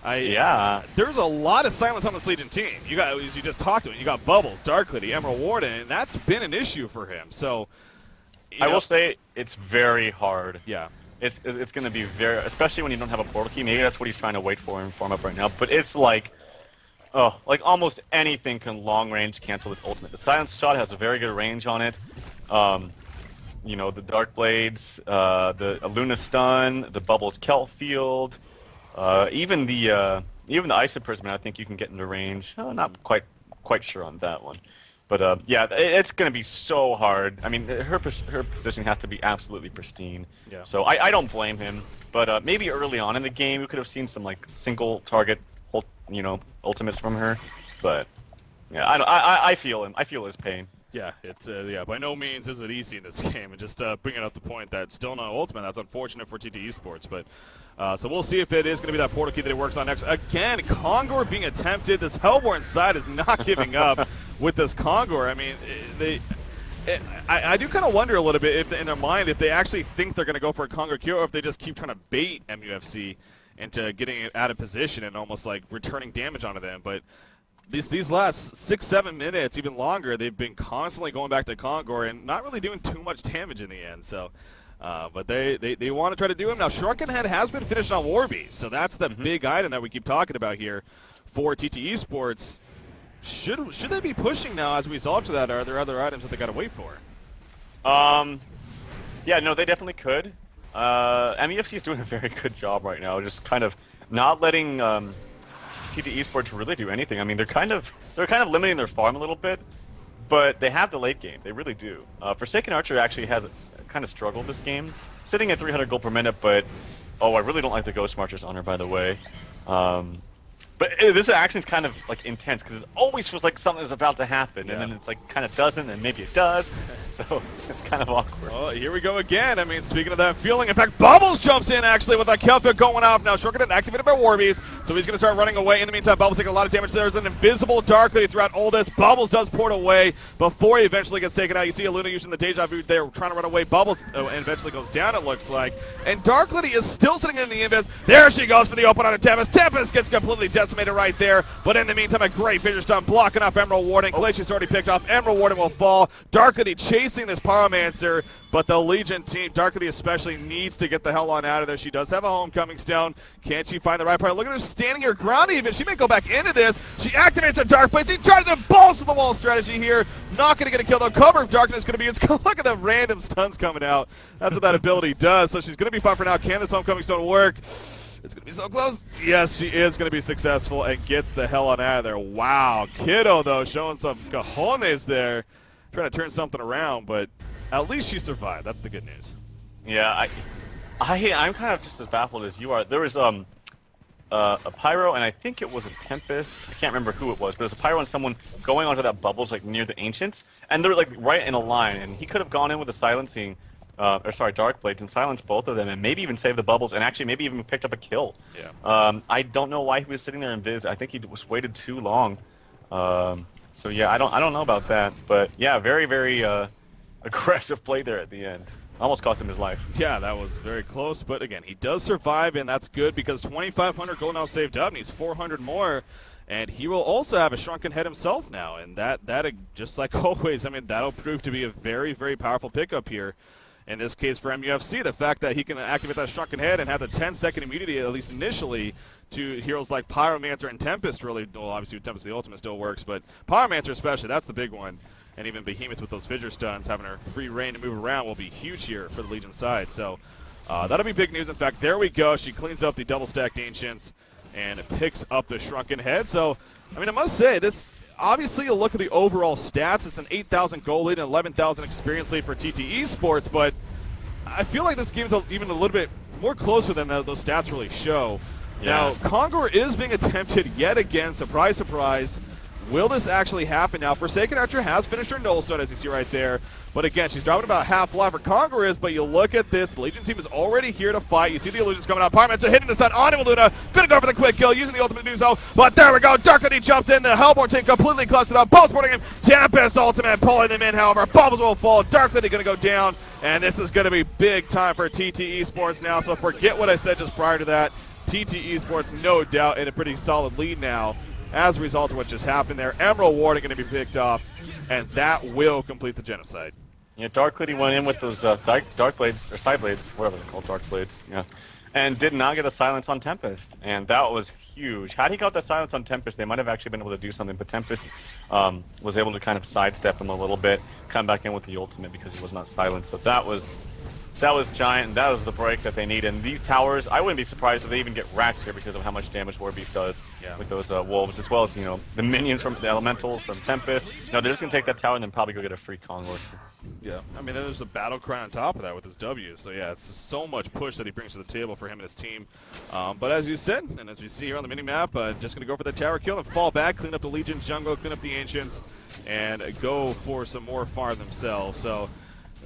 Yeah. There's a lot of silence on this Legion team. You got, as you just talked about, you got Bubbles, Dark Lady, Emerald Warden, and that's been an issue for him. So, I will say it's very hard. Yeah. It's going to be very, especially when you don't have a portal key. Maybe that's what he's trying to wait for and farm up right now. But it's like, oh, like almost anything can long range cancel this ultimate. The silence shot has a very good range on it. You know, the Dark Blades, the Luna Stun, the Bubbles Kelp Field, even the Isoprism, I think you can get into range. Not quite sure on that one. But yeah, it's going to be so hard. I mean, her position has to be absolutely pristine. Yeah. So I don't blame him. But maybe early on in the game, we could have seen some like single target, you know, ultimates from her. But yeah, I feel him. I feel his pain. Yeah, it's yeah, by no means is it easy in this game, and just bringing up the point that still no ultimate. That's unfortunate for TteS Esports, but so we'll see if it is going to be that portal key that he works on next. Again, Kongor being attempted. This Hellborn side is not giving up with this Kongor. I mean, I do kind of wonder a little bit if in their mind if they actually think they're going to go for a Kongor kill, or if they just keep trying to bait MUFC into getting it out of position and almost like returning damage onto them, but. These last 6-7 minutes, even longer, they've been constantly going back to Kongor and not really doing too much damage in the end. So, but they want to try to do him now. Shrunken Head has been finished on Warby, so that's the big item that we keep talking about here for TteS Esports. Should they be pushing now as a result of that? Or are there other items that they got to wait for? Yeah, no, they definitely could. MUFC is doing a very good job right now, just kind of not letting TteS Esports really do anything. I mean, they're kind of limiting their farm a little bit, but they have the late game. They really do. Forsaken Archer actually has kind of struggled this game, sitting at 300 gold per minute. But I really don't like the Ghost Marcher's honor, by the way. But this action is kind of like intense because it always feels like something is about to happen, and then it's like kind of doesn't, and maybe it does. So it's kind of awkward. Well, here we go again. I mean, speaking of that feeling, in fact, Bubbles jumps in actually with a Kelphic going off now. Shortcut activated by Warbies, so he's going to start running away. In the meantime, Bubbles taking a lot of damage. There's an invisible Dark Lady throughout all this. Bubbles does port away before he eventually gets taken out. You see Aluna using the Deja Vu there, trying to run away. Bubbles and eventually goes down, it looks like. And Dark Lady is still sitting in the invis. There she goes for the open on a Tempest. Tempest gets completely decimated right there. But in the meantime, a great Fissure Stun blocking off Emerald Warden. Glacius already picked off. Emerald Warden will fall. Dark Lady chasing this Pyromancer, but the Legion team, Dark Lady especially, needs to get the hell on out of there. She does have a homecoming stone. Can she find the right part? Look at her standing her ground even. She may go back into this. She activates a Dark Blade. She tries the balls to the wall strategy here. Not going to get a kill though. Cover of Darkness is going to be. Look at the random stuns coming out. That's what that ability does. So she's going to be fine for now. Can this homecoming stone work? It's going to be so close. Yes, she is going to be successful and gets the hell on out of there. Wow. Kiddo, though, showing some cojones there. Trying to turn something around, but at least she survived. That's the good news. Yeah, I'm kind of just as baffled as you are. There was a Pyro, and I think it was a Tempest. I can't remember who it was, but it was a Pyro and someone going onto that bubbles like near the Ancients, and they're like right in a line, and he could have gone in with a silencing, Dark Blades and silenced both of them, and maybe even saved the bubbles, and actually maybe even picked up a kill. Yeah. I don't know why he was sitting there in Viz. I think he was waited too long. So yeah, I don't know about that, but yeah, very, very aggressive play there at the end. Almost cost him his life. Yeah, that was very close, but again, he does survive, and that's good because 2,500 gold now saved up, and he's 400 more, and he will also have a Shrunken Head himself now, and that just like always, I mean, that'll prove to be a very, very powerful pickup here. In this case for MUFC, the fact that he can activate that Shrunken Head and have the 10-second immunity, at least initially, to heroes like Pyromancer and Tempest really, well, obviously Tempest the ultimate still works, but Pyromancer especially, that's the big one. And even Behemoth with those Fissure Stuns, having her free reign to move around will be huge here for the Legion side. So that'll be big news. In fact, there we go. She cleans up the double-stacked Ancients and picks up the Shrunken Head. So, I mean, I must say, this obviously you look at the overall stats. It's an 8,000 goal lead and 11,000 experience lead for TteS Esports, but I feel like this game's even a little bit more closer than those stats really show. Yeah. Now, Kongor is being attempted yet again. Surprise, surprise. Will this actually happen now? Forsaken Archer has finished her null stone, as you see right there. But again, she's dropping about half life for Kongor is, but you look at this, the Legion team is already here to fight. You see the illusions coming out. Pyromancer hitting the stun on him, Luna. Gonna go for the quick kill, using the ultimate to do so. But there we go, Dark Lady jumps in. The Hellborn team completely clustered up. Both supporting him. Tempest ultimate pulling them in, however. Bubbles will fall. Dark Lady gonna go down. And this is gonna be big time for TteS Esports now. So forget what I said just prior to that. TteS Esports, no doubt, in a pretty solid lead now as a result of what just happened there. Emerald Warden going to be picked off, and that will complete the genocide. Yeah, Dark Lady went in with those Dark Blades, or Side Blades, whatever they're called, Dark Blades, yeah, and did not get a silence on Tempest, and that was huge. Had he got that silence on Tempest, they might have actually been able to do something, but Tempest was able to kind of sidestep him a little bit, come back in with the ultimate because he was not silenced, so that was giant, and that was the break that they need. And these towers, I wouldn't be surprised if they even get racked here because of how much damage Warbeast does with those wolves, as well as, you know, the minions from the elementals from Tempest. No, they're just going to take that tower and then probably go get a free Kongor. Yeah, I mean, there's a battle cry on top of that with his W. So, yeah, it's so much push that he brings to the table for him and his team. But as you said, and as we see here on the minimap, just going to go for the tower kill and fall back, clean up the Legion's jungle, clean up the Ancients, and go for some more farm themselves. So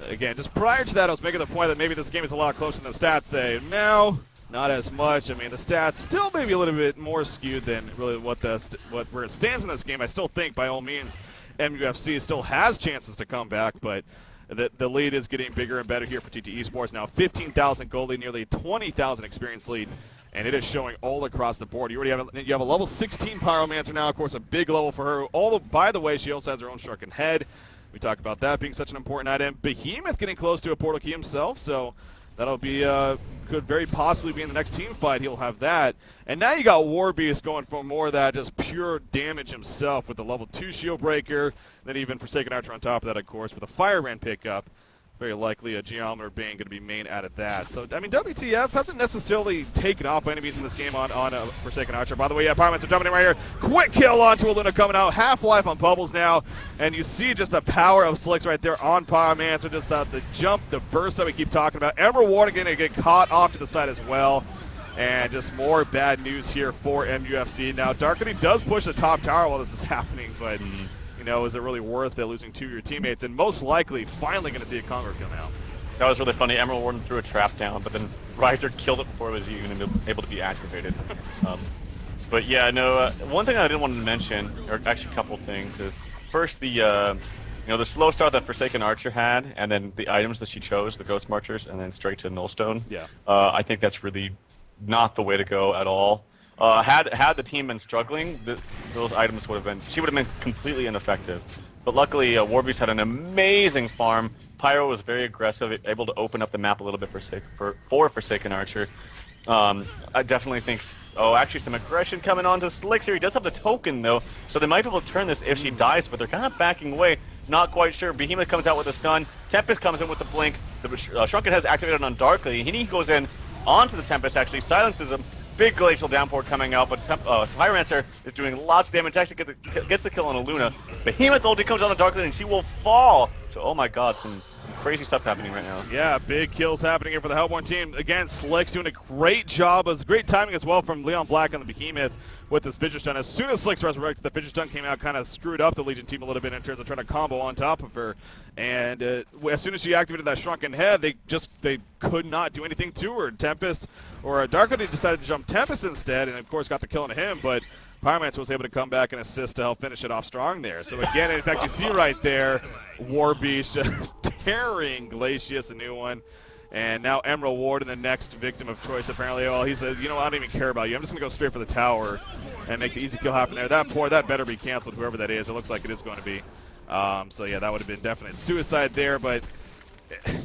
again, just prior to that, I was making the point that maybe this game is a lot closer than the stats say. Now, not as much. I mean, the stats still maybe a little bit more skewed than really where it stands in this game. I still think, by all means, MUFC still has chances to come back, but the lead is getting bigger and better here for TteS Esports. Now 15,000 gold lead, nearly 20,000 experience lead, and it is showing all across the board. You have a level 16 Pyromancer now, of course, a big level for her. By the way, she also has her own shrunken head. We talked about that being such an important item. Behemoth getting close to a portal key himself, so that'll be could very possibly be in the next team fight. He'll have that. And now you got Warbeast going for more of that just pure damage himself with the level 2 shield breaker. Then even Forsaken Archer on top of that, of course, with a Firebrand pickup. Very likely a Geometer Bane going to be main out of that. So, I mean, WTF hasn't necessarily taken off by any means in this game on Forsaken Archer. By the way, yeah, Pyromancer jumping in right here. Quick kill onto a Luna coming out. Half-life on Bubbles now. And you see just the power of Slicks right there on Pyromancer. Just the jump, the burst that we keep talking about. Emerald Warden going to get caught off to the side as well. And just more bad news here for MUFC. Now, Darkity does push the top tower while this is happening, but... You know, is it really worth it losing 2 of your teammates? And most likely, finally going to see a Conqueror come out. That was really funny. Emerald Warden threw a trap down, but then Riser killed it before it was even able to be activated. But yeah, no. One thing I didn't want to mention, or actually a couple of things, is first the the slow start that Forsaken Archer had, and then the items that she chose, the Ghost Marchers, and then straight to Nullstone. Yeah. I think that's really not the way to go at all. Had the team been struggling, those items she would have been completely ineffective. But luckily, Warbeast had an amazing farm. Pyro was very aggressive, able to open up the map a little bit for Forsaken Archer. I definitely think, actually some aggression coming on to Slickser. He does have the token though, so they might be able to turn this if she dies, but they're kind of backing away. Not quite sure. Behemoth comes out with a stun. Tempest comes in with the blink. The Shrunken Head is activated on Darkly. He goes in onto the Tempest, actually silences him. Big glacial downpour coming out, but Pyromancer is doing lots of damage. Actually gets the kill on a Luna. Behemoth ulti comes on the Darkly and she will fall. So, oh my god, some crazy stuff happening right now. Yeah, big kills happening here for the Hellborn team. Again, Slicks doing a great job. It was great timing as well from Leon Black on the Behemoth with this Fidget Stun. As soon as Slicks resurrected, the Fidget Stun came out, kind of screwed up the Legion team a little bit in terms of trying to combo on top of her. And as soon as she activated that Shrunken Head, they could not do anything to her. Tempest or Darkody decided to jump Tempest instead, and of course got the kill on him. But Pyromancer was able to come back and assist to help finish it off strong there. So again, in fact, you see right there, Warbeast just tearing Glacius, a new one. And now Emerald Warden, the next victim of choice, apparently. Well, he says, you know, I don't even care about you. I'm just going to go straight for the tower and make the easy kill happen there. That better be canceled, whoever that is. It looks like it is going to be. So, yeah, that would have been definitely suicide there. But,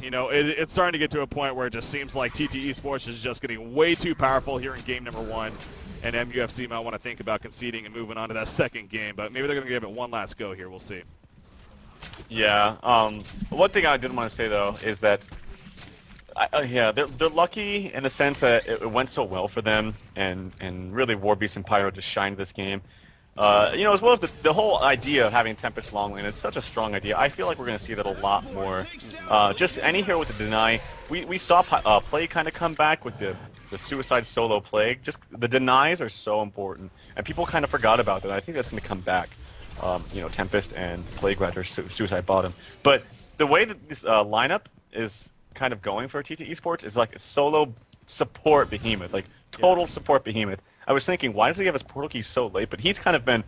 you know, it's starting to get to a point where it just seems like TteS Esports is just getting way too powerful here in game number 1. And MUFC might want to think about conceding and moving on to that second game. But maybe they're going to give it one last go here. We'll see. Yeah. One thing I did want to say, though, is that they're lucky in the sense that it went so well for them, and really Warbeast and Pyro just shined this game. You know, as well as the whole idea of having Tempest long lane. It's such a strong idea. I feel like we're going to see that a lot more. Just any hero with the deny. We saw Plague kind of come back with the suicide solo Plague. Just the denies are so important, and people kind of forgot about that. I think that's going to come back. You know, Tempest and Plague rather suicide bottom. But the way that this lineup is kind of going for TteS Esports is like a solo support Behemoth, like total support Behemoth. I was thinking, why does he have his portal key so late? But he's kind of been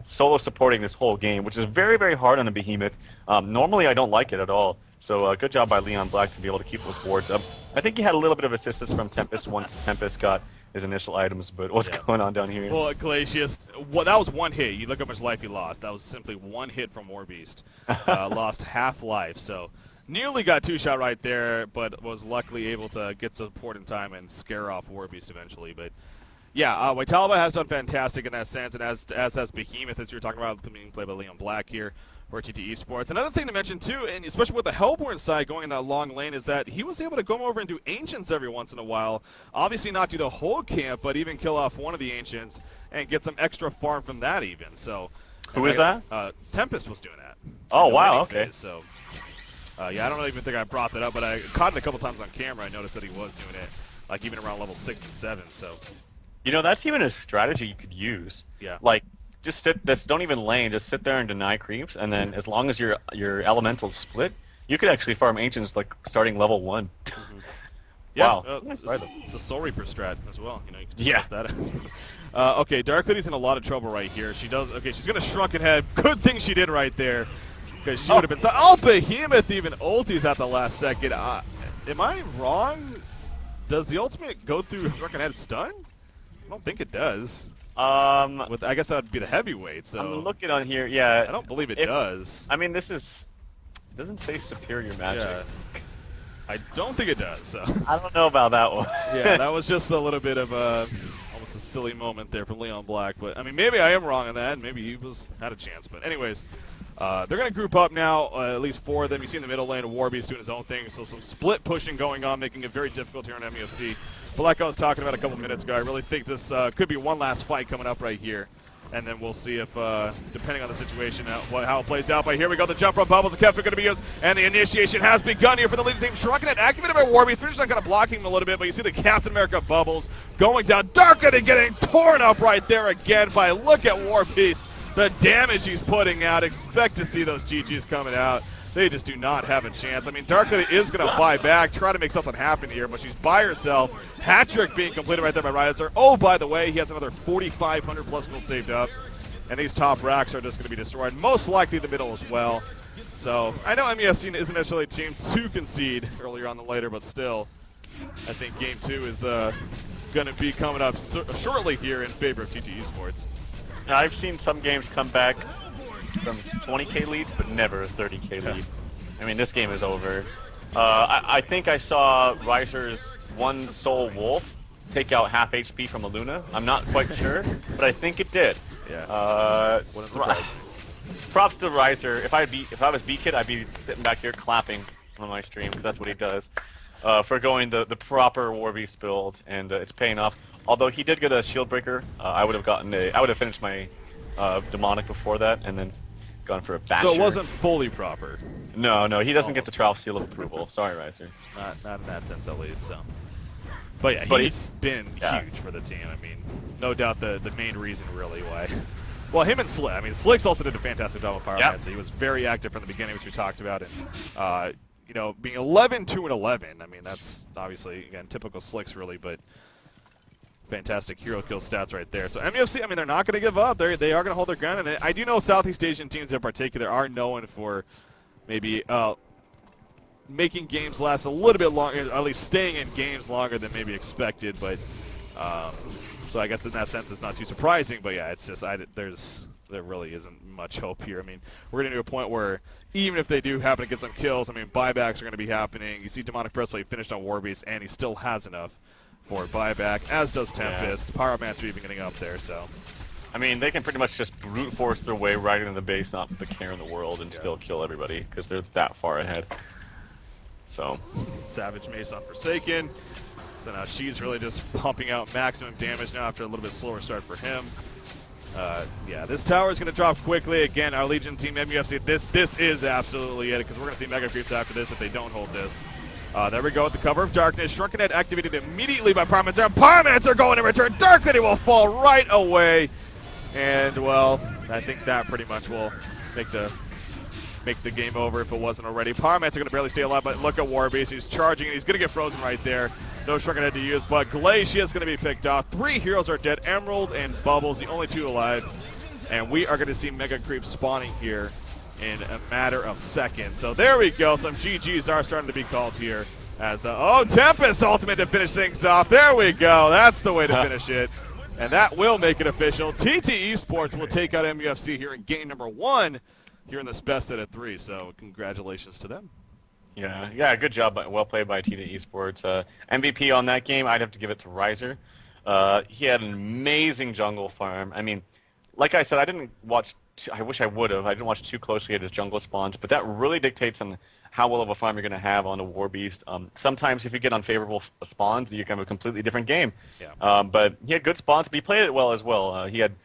solo supporting this whole game, which is very, very hard on a Behemoth. Normally, I don't like it at all. So good job by Leon Black to be able to keep those wards up. I think he had a little bit of assistance from Tempest once Tempest got his initial items, but what's going on down here? Well, Glacius, that was one hit. You look how much life he lost. That was simply one hit from Warbeast. Lost half life, so nearly got 2-shot right there, but was luckily able to get support in time and scare off Warbeast eventually. But yeah, Waitalba has done fantastic in that sense, and as has Behemoth, as you were talking about, being played by Leon Black here for TteS Esports. Another thing to mention too, and especially with the Hellborn side going in that long lane, is that he was able to go over and do Ancients every once in a while. Obviously not do the whole camp, but even kill off one of the Ancients and get some extra farm from that even. So who is that? Tempest was doing that. Oh wow, okay. So yeah, I don't even think I brought that up, but I caught it a couple times on camera. I noticed that he was doing it, like even around level 6 and 7. So, you know, that's even a strategy you could use. Yeah. Like, just sit. Don't even lane. Just sit there and deny creeps, and then as long as your elementals split, you could actually farm ancients like starting level 1. Yeah, Wow. It's a Soul Reaper strat as well. You know, you can just Yeah. test that. Okay, Dark Lady's in a lot of trouble right here. She's gonna Shrunken Head. Good thing she did right there, because she would have been. Oh, Behemoth even ultis at the last second. Am I wrong? Does the ultimate go through Shrunken Head stun? I don't think it does. I guess that would be the heavyweight. So I'm looking on here. Yeah, I don't believe it does. I mean, it doesn't say superior magic. Yeah. I don't think it does. So I don't know about that one. yeah, that was just a little bit of almost a silly moment there from Leon Black. But I mean, maybe I am wrong on that. Maybe he had a chance. But anyways, they're going to group up now. At least 4 of them. You see in the middle lane, Warby's doing his own thing. So some split pushing going on, making it very difficult here on MUFC. But like I was talking about a couple minutes ago, I really think this could be one last fight coming up right here. And then we'll see if, depending on the situation, how it plays out. But here we go, the jump from Bubbles, the Kefka going to be used, and the initiation has begun here for the leading team. Shrunken Head activated by Warby. Switch kind of blocking him a little bit, but you see the Captain America Bubbles going down. Darken and getting torn up right there again by, look at Warbeast. The damage he's putting out. Expect to see those GGs coming out. They just do not have a chance. I mean, Dark Lady is going to fly back, try to make something happen here, but she's by herself. Hat trick being completed right there by Riotsar. Oh, by the way, he has another 4,500 plus gold saved up, and these top racks are just going to be destroyed. Most likely the middle as well. So I know MUFC isn't necessarily a team to concede earlier on the later, but still, I think Game 2 is going to be coming up shortly here in favor of TteS Esports. Now, I've seen some games come back from 20k leads, but never a 30k lead. I mean, this game is over. I think I saw Riser's one Soul Wolf take out half HP from a Luna. I'm not quite sure, but I think it did. Yeah. Props to Riser. If I was B-Kid, I'd be sitting back here clapping on my stream, because that's what he does. For going the proper Warbeast build, and it's paying off. Although he did get a shield breaker, I would have finished my demonic before that, and then gone for a basher. So it wasn't fully proper. No, he doesn't get the trial seal of approval. Sorry, Riser. Not in that sense, at least. So, but yeah, he's been huge for the team. I mean, no doubt the main reason really why. Well, him and Slick. I mean, Slicks also did a fantastic job with Pyromancer. So he was very active from the beginning, which we talked about, and you know, being 11-2-11. I mean, that's obviously again typical Slicks really, but fantastic hero kill stats right there. So MUFC, I mean, they're not going to give up. They are going to hold their ground, and I do know Southeast Asian teams in particular are known for maybe making games last a little bit longer, at least staying in games longer than maybe expected. But so I guess in that sense, it's not too surprising. But yeah, it's just there really isn't much hope here. I mean, we're getting to a point where even if they do happen to get some kills, I mean, buybacks are going to be happening. You see Demonic Breastplate finished on Warbeast, and he still has enough for buyback, as does Tempest. Yeah. Pyromancer even getting up there, so. I mean, they can pretty much just brute force their way right into the base, not the care in the world, and still kill everybody, because they're that far ahead. So. Savage Mace on Forsaken. So now she's really just pumping out maximum damage now after a little bit slower start for him. Yeah, this tower is going to drop quickly. Again, our Legion team, MUFC, this is absolutely it, because we're going to see Mega Creeps after this if they don't hold this. There we go with the cover of darkness. Shrunken Head activated immediately by Pyromancer. Pyromancer going in return. Dark Lady will fall right away. And, well, I think that pretty much will make the game over if it wasn't already. Pyromancer going to barely stay alive, but look at Warbeast. He's charging, and he's going to get frozen right there. No Shrunken Head to use, but Glacier is going to be picked off. 3 heroes are dead. Emerald and Bubbles, the only 2 alive. And we are going to see Mega Creep spawning here in a matter of seconds. So there we go. Some GGs are starting to be called here. As oh, Tempest ultimate to finish things off. There we go. That's the way to finish it. And that will make it official. TteS Esports will take out MUFC here in game number 1 here in this best out of 3. So congratulations to them. Yeah, good job. Well played by TteS Esports. MVP on that game, I'd have to give it to Riser. He had an amazing jungle farm. I mean, like I said, I wish I would have. I didn't watch too closely at his jungle spawns, but that really dictates on how well of a farm you're going to have on a Warbeast. Sometimes if you get unfavorable spawns, you can have a completely different game. Yeah. But he had good spawns, but he played it well as well. He had,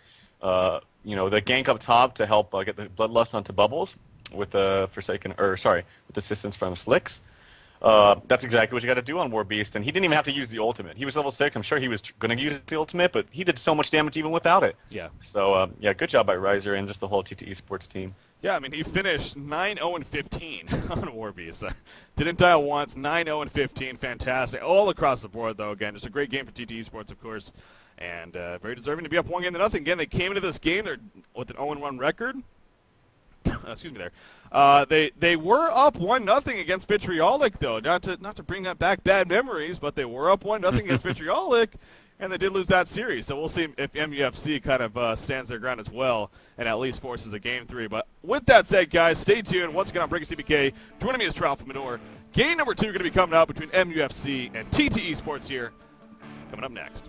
you know, the gank up top to help get the Bloodlust onto Bubbles with with assistance from Slicks. That's exactly what you got to do on War Beast, and he didn't even have to use the ultimate. He was level 6. I'm sure he was going to use the ultimate, but he did so much damage even without it. Yeah. So, yeah, good job by Riser and just the whole TT Esports team. Yeah, I mean, he finished 9-0-15 on War Beast. Didn't die once, 9-0-15, fantastic. All across the board, though, again. Just a great game for TT Esports, of course, and very deserving to be up 1-0. Again, they came into this game with an 0-1 record. Excuse me there. They were up 1-0 against Vitriolic, though. Not to bring back bad memories, but they were up 1-0 against Vitriolic, and they did lose that series. So we'll see if MUFC kind of stands their ground as well and at least forces a Game 3. But with that said, guys, stay tuned. Once again on Breaking CBK, joining me is Trout from Manure. Game number 2 going to be coming out between MUFC and TT Esports here. Coming up next.